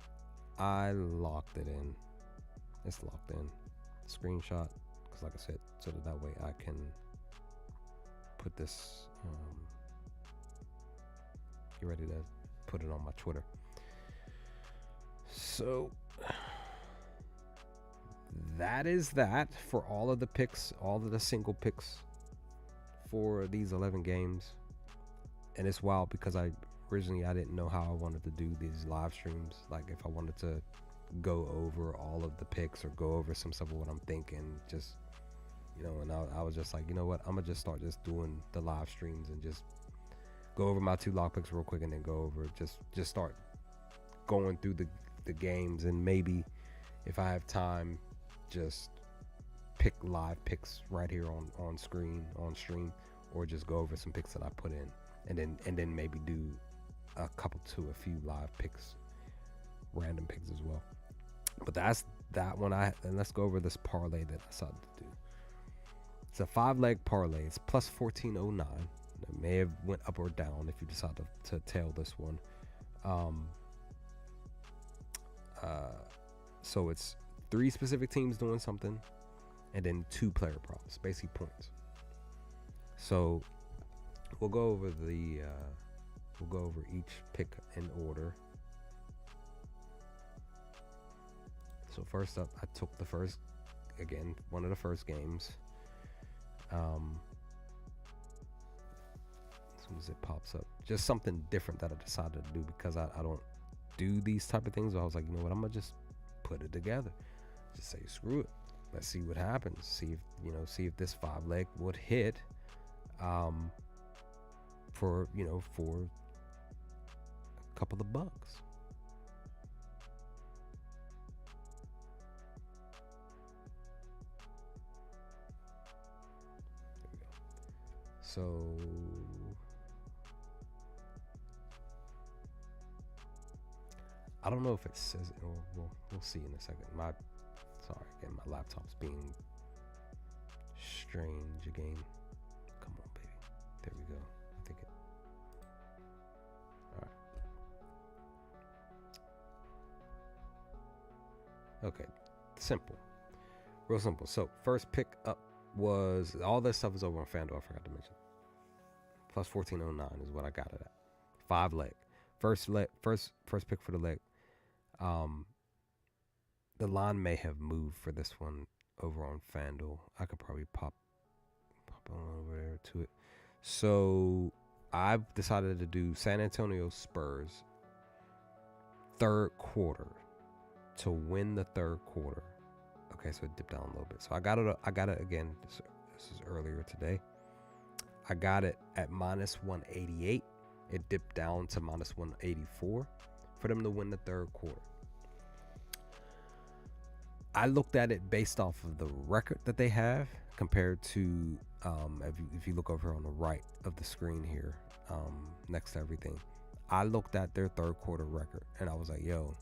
Speaker 1: I locked it in. It's locked in. Screenshot, because like I said, so that way I can put this. Get ready to put it on my Twitter. So that is that for all of the picks, all of the single picks for these 11 games. And it's wild because I originally I didn't know how I wanted to do these live streams. Like if I wanted to go over all of the picks or go over some stuff of what I'm thinking, just and I was just like, you know what, I'm gonna just start just doing the live streams and just go over my 2 lock picks real quick and then go over just start going through the games, and maybe if I have time, just pick live picks right here on stream, or just go over some picks that I put in, and then maybe do a few live picks, random picks as well. But that's that one. And let's go over this parlay that I decided to do. It's a 5-leg parlay. It's plus 1409. It may have went up or down if you decide to tail this one. So it's 3 specific teams doing something, and then 2 player props, basically points. So we'll go over each pick in order. So first up, I took one of the first games. As soon as it pops up, just something different that I decided to do, because I don't do these type of things. I was like, you know what, I'm gonna just put it together. Just say screw it. Let's see what happens. See if this 5-leg would hit. For a couple of bucks. There we go. So I don't know if it says it, or we'll see in a second. My laptop's being strange again. Come on, baby. There we go. I think it. All right. Okay. Simple. Real simple. So first pick up was, all this stuff is over on FanDuel. I forgot to mention. Plus 1409 is what I got it at. 5-leg. First pick for the leg. The line may have moved for this one over on FanDuel. I could probably pop on over there to it. So I've decided to do San Antonio Spurs third quarter to win the third quarter. Okay, so it dipped down a little bit. So I got it again. This is earlier today. I got it at minus 188. It dipped down to minus 184 for them to win the third quarter. I looked at it based off of the record that they have compared to, if you look over on the right of the screen here, next to everything, I looked at their third quarter record and I was like, yo,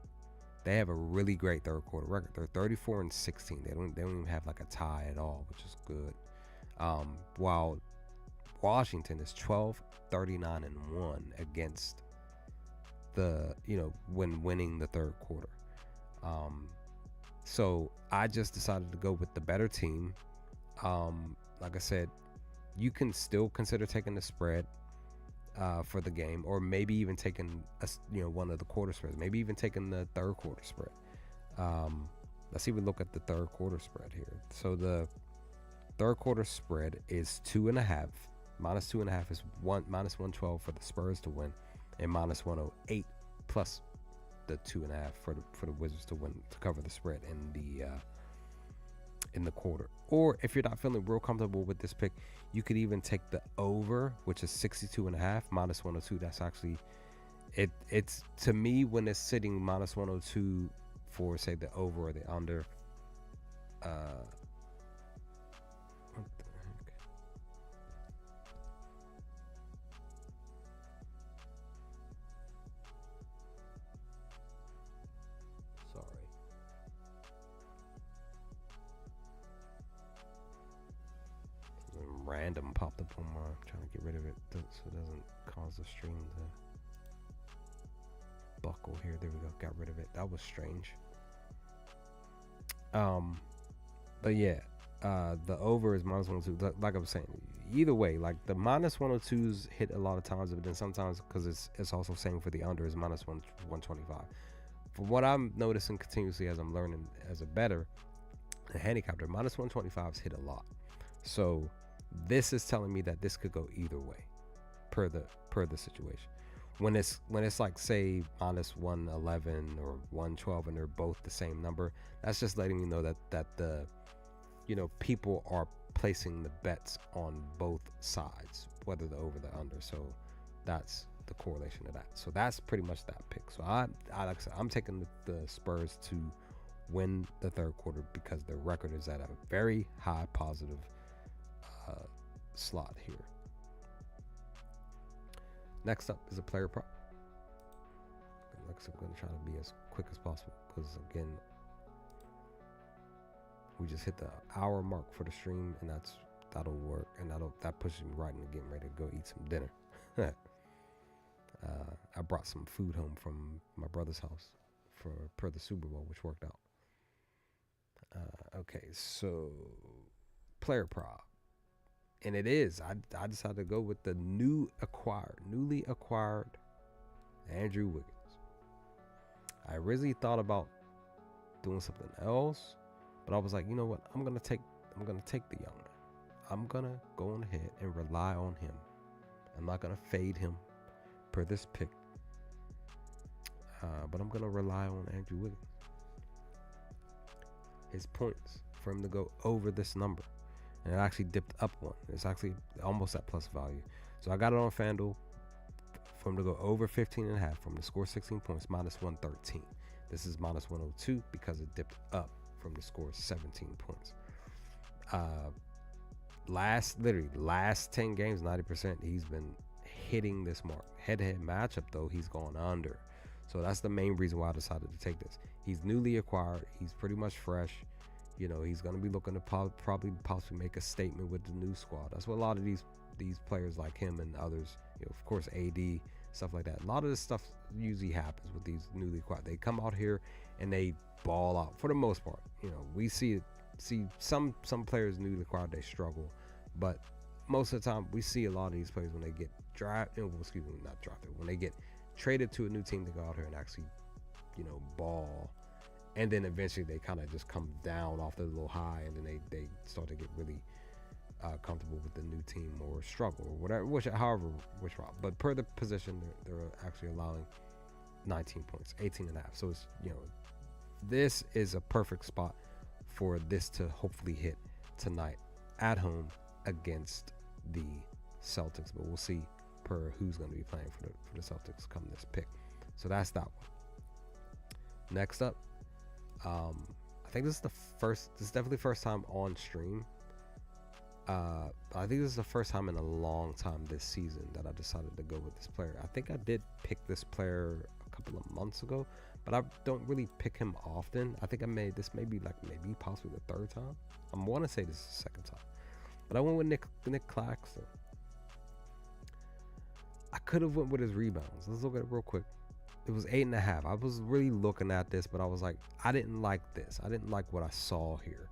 Speaker 1: they have a really great third quarter record. They're 34-16. They don't even have like a tie at all, which is good. While Washington is 12-39-1 against when winning the third quarter. So I just decided to go with the better team. Like I said, you can still consider taking the spread for the game, or maybe even taking one of the quarter spreads, maybe even taking the third quarter spread. Let's even look at the third quarter spread here. So the third quarter spread is 2.5. Minus 2.5 is minus 112 for the Spurs to win, and minus 108 plus the 2.5 for the Wizards to win, to cover the spread in the quarter. Or if you're not feeling real comfortable with this pick, you could even take the over, which is 62.5 minus 102. That's actually it's to me, when it's sitting minus 102 for say the over or the under. What the heck? Sorry. Something random popped up on my, trying to get rid of it so it doesn't cause the stream to buckle here. There we go. Got rid of it. That was strange. But yeah, the over is minus 102. Like I was saying, either way, like the minus 102s hit a lot of times, but then sometimes, because it's also saying for the under is minus 125. From what I'm noticing continuously as I'm learning as a better handicapper, minus 125s hit a lot. So this is telling me that this could go either way per the situation. when it's like say minus 111 or 112 and they're both the same number, that's just letting me know that the people are placing the bets on both sides, whether the over the under. So that's the correlation of that. So that's pretty much that pick. So I like I said, I'm taking the Spurs to win the third quarter because their record is at a very high positive slot here. Next up is a player prop. Like I said, I'm going to try to be as quick as possible because, again, we just hit the hour mark for the stream, and that'll work, and that pushes me right into getting ready to go eat some dinner. I brought some food home from my brother's house per the Super Bowl, which worked out. Okay, so player prop. And it is. I decided to go with the newly acquired Andrew Wiggins. I originally thought about doing something else, but I was like, you know what? I'm gonna take the young man. I'm gonna go on ahead and rely on him. I'm not gonna fade him per this pick, but I'm gonna rely on Andrew Wiggins. His points for him to go over this number. And it actually dipped up one. It's actually almost at plus value. So I got it on FanDuel for him to go over 15.5 from the score 16 points, minus 113. This is minus 102 because it dipped up from the score 17 points. Last 10 games, 90%, he's been hitting this mark. Head-to-head matchup, though, he's gone under. So that's the main reason why I decided to take this. He's newly acquired. He's pretty much fresh. He's going to be looking to possibly make a statement with the new squad. That's what a lot of these players like him and others, of course, AD, stuff like that. A lot of this stuff usually happens with these newly acquired. They come out here and they ball out for the most part. We see some players newly acquired, they struggle, but most of the time we see a lot of these players when they get when they get traded to a new team to go out here and actually, ball. And then eventually they kind of just come down off the little high, and then they start to get really comfortable with the new team or struggle or whatever, which route. But per the position, they're actually allowing 19 points, 18.5. So it's this is a perfect spot for this to hopefully hit tonight at home against the Celtics. But we'll see per who's going to be playing for the Celtics come this pick. So that's that one. Next up. I think this is definitely the first time on stream. I think this is the first time in a long time this season that I decided to go with this player. I think I did pick this player a couple of months ago, but I don't really pick him often. I think I made this maybe possibly the third time. I want to say this is the second time, but I went with Nick Claxton. I could have went with his rebounds. Let's look at it real quick. It was 8.5. I was really looking at this, but I was like, I didn't like this. I didn't like what I saw here.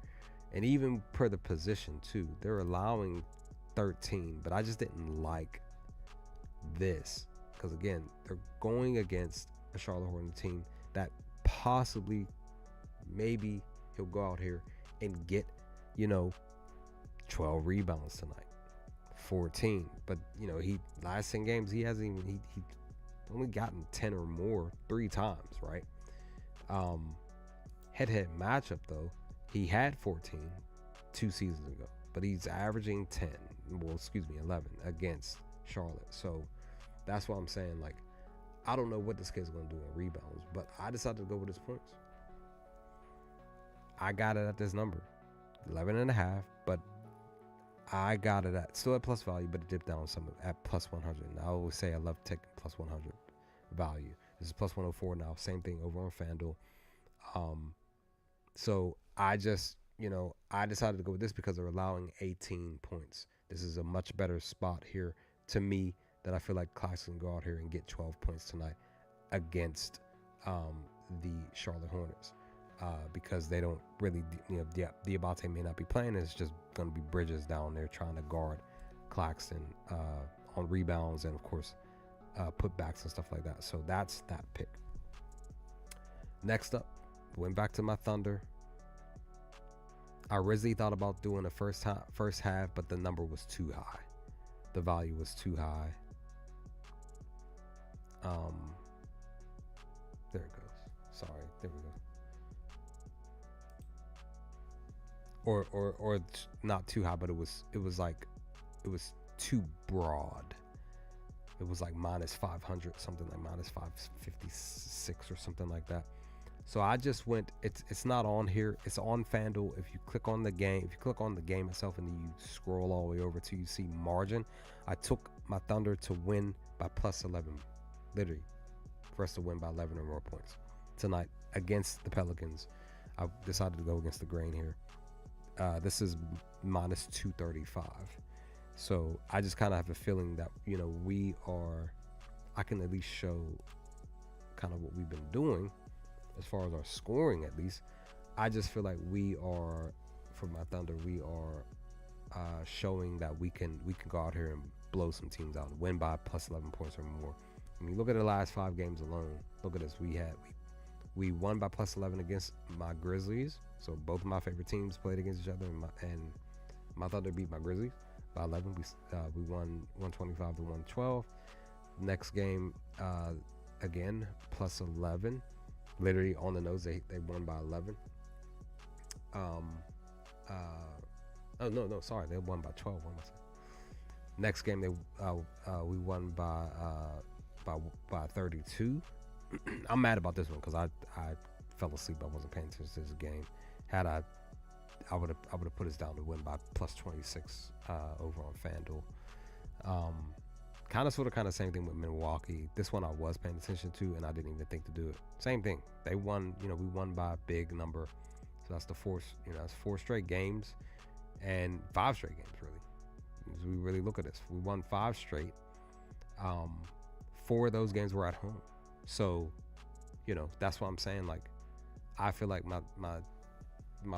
Speaker 1: And even per the position too, they're allowing 13, but I just didn't like this because, again, they're going against a Charlotte Hornets team that possibly, maybe he'll go out here and get 12 rebounds tonight, 14. But he last 10 games he hasn't even he only gotten 10 or more 3 times, right? Head-to-head matchup, though, he had 14 2 seasons ago, but he's averaging 11 against Charlotte. So that's what I'm saying. Like, I don't know what this kid's going to do in rebounds, but I decided to go with his points. I got it at this number, 11.5, but I got it still at plus value, but it dipped down some at plus 100. And I always say I love taking plus 100 value. This is plus 104 now. Same thing over on FanDuel. So I just, I decided to go with this because they're allowing 18 points. This is a much better spot here to me that I feel like Claxton can go out here and get 12 points tonight against the Charlotte Hornets. Because they don't really, Diabate may not be playing. It's just going to be Bridges down there trying to guard Claxton on rebounds and, of course, putbacks and stuff like that. So that's that pick. Next up, went back to my Thunder. I originally thought about doing a first half, but the number was too high. The value was too high. Um, there it goes. Sorry, there we go. Or not too high, but it was too broad. It was like minus 500, something like minus 556 or something like that. So I just went. It's not on here. It's on FanDuel. If you click on the game, if you click on the game itself, and then you scroll all the way over to you see margin. I took my Thunder to win by plus 11, literally, for us to win by 11 or more points tonight against the Pelicans. I decided to go against the grain here. This is minus 235. So I just kind of have a feeling that, I can at least show kind of what we've been doing as far as our scoring, at least. I just feel like we are, for my Thunder, we are showing that we can go out here and blow some teams out, win by plus 11 points or more. I mean, look at the last 5 games alone. Look at us. We won by plus 11 against my Grizzlies. So both of my favorite teams played against each other, and my Thunder beat my Grizzlies by 11. We won 125 to 112. Next game, again, plus 11. Literally on the nose, they won by 11. Sorry, they won by 12. What am I saying? Next game, we won by 32. I'm mad about this one because I fell asleep. I wasn't paying attention to this game. I would have put us down to win by plus 26 over on FanDuel. Kind of same thing with Milwaukee. This one I was paying attention to, and I didn't even think to do it. Same thing. They won. We won by a big number. So that's that's 4 straight games, and 5 straight games really. As we really look at this, we won 5 straight. 4 of those games were at home. So, that's what I'm saying. Like, I feel like my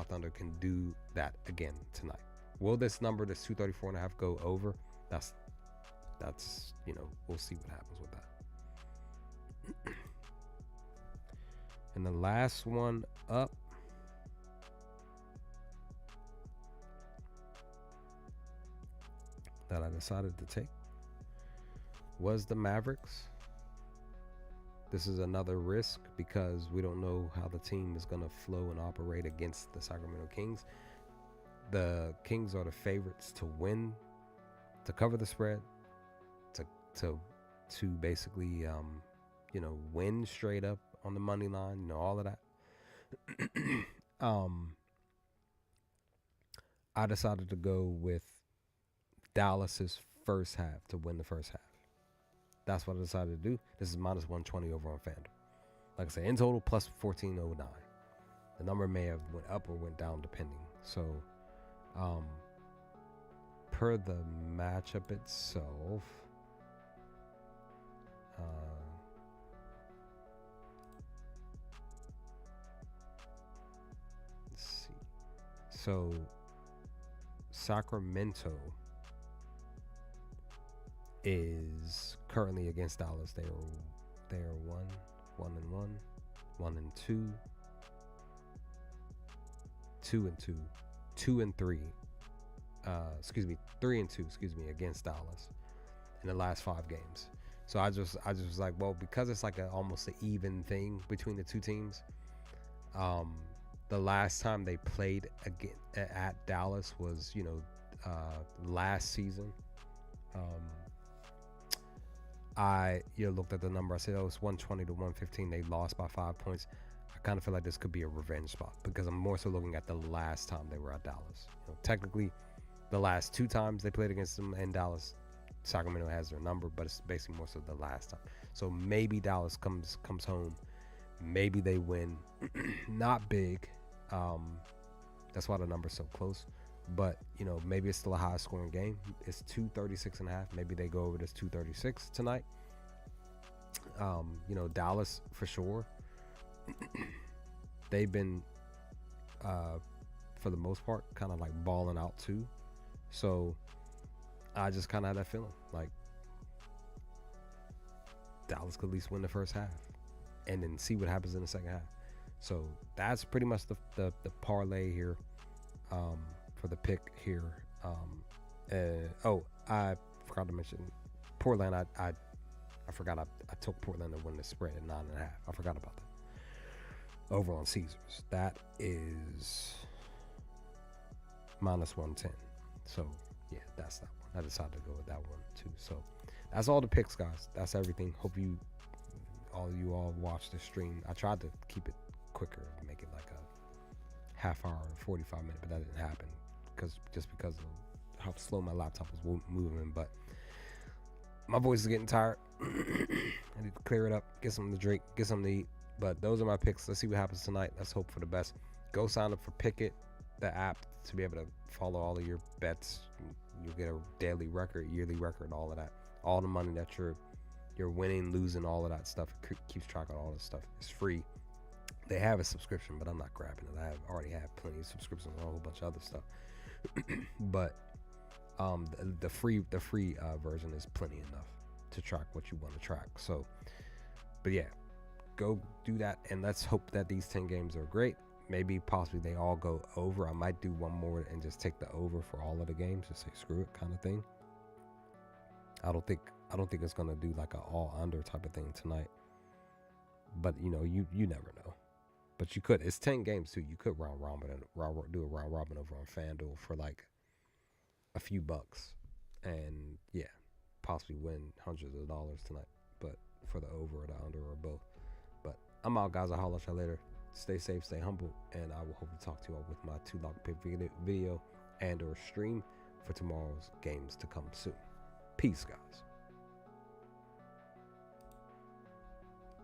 Speaker 1: Thunder can do that again tonight. Will this number, this 234.5, go over? That's we'll see what happens with that. And the last one up, that I decided to take was the Mavericks. This is another risk because we don't know how the team is going to flow and operate against the Sacramento Kings. The Kings are the favorites to win, to cover the spread, to basically win straight up on the money line, all of that. I decided to go with Dallas's first half to win the first half. That's what I decided to do. This is minus 120 over on FanDuel. Like I said, in total, plus 1409. The number may have went up or went down depending. So, per the matchup itself, let's see. So, Sacramento is currently against Dallas. They are 1-1, 1-2, 2-2, 2-3. 3-2. Against Dallas in the last 5 games. So I just was like, well, because it's like almost an even thing between the two teams. The last time they played again at Dallas was last season. I looked at the number. I said, it's 120 to 115. They lost by 5 points. I kind of feel like this could be a revenge spot because I'm more so looking at the last time they were at Dallas. Technically, the last 2 times they played against them in Dallas, Sacramento has their number, but it's basically more so the last time. So maybe Dallas comes home. Maybe they win. Not big. That's why the number's so close. But, maybe it's still a high scoring game. It's 236.5. Maybe they go over this 236 tonight. Dallas for sure. They've been, for the most part, kind of like balling out too. So I just kind of had that feeling like Dallas could at least win the first half and then see what happens in the second half. So that's pretty much the parlay here. For the pick here. I forgot to mention Portland. I I forgot I took Portland to win the spread at 9.5. I forgot about that. Over on Caesars, that is -110. So yeah, that's that one. I decided to go with that one too. So that's all the picks, guys. That's everything. Hope you all watched the stream. I tried to keep it quicker, make it like a half hour, 45 minutes, but that didn't happen because of how slow my laptop was moving. But my voice is getting tired. I need to clear it up, get something to drink, get something to eat. But those are my picks. Let's see what happens tonight. Let's hope for the best. Go sign up for Pick'It, the app, to be able to follow all of your bets. You'll get a daily record, yearly record, all of that. All the money that you're winning, losing, all of that stuff. It keeps track of all this stuff. It's free. They have a subscription, but I'm not grabbing it. I already have plenty of subscriptions and a whole bunch of other stuff. But the free version is plenty enough to track what you want to track. So, but yeah, go do that, and let's hope that these 10 games are great. Maybe possibly they all go over. I might do one more and just take the over for all of the games, just say screw it kind of thing. I don't think it's gonna do like a all under type of thing tonight. But you never know. But you could. It's 10 games too. You could do a round robin over on FanDuel for like a few bucks, and yeah, possibly win hundreds of dollars tonight. But for the over or the under or both. But I'm out, guys. I'll holler at you later. Stay safe, stay humble, and I will hope to talk to you all with my 2-lock pick video and or stream for tomorrow's games to come soon. Peace, guys.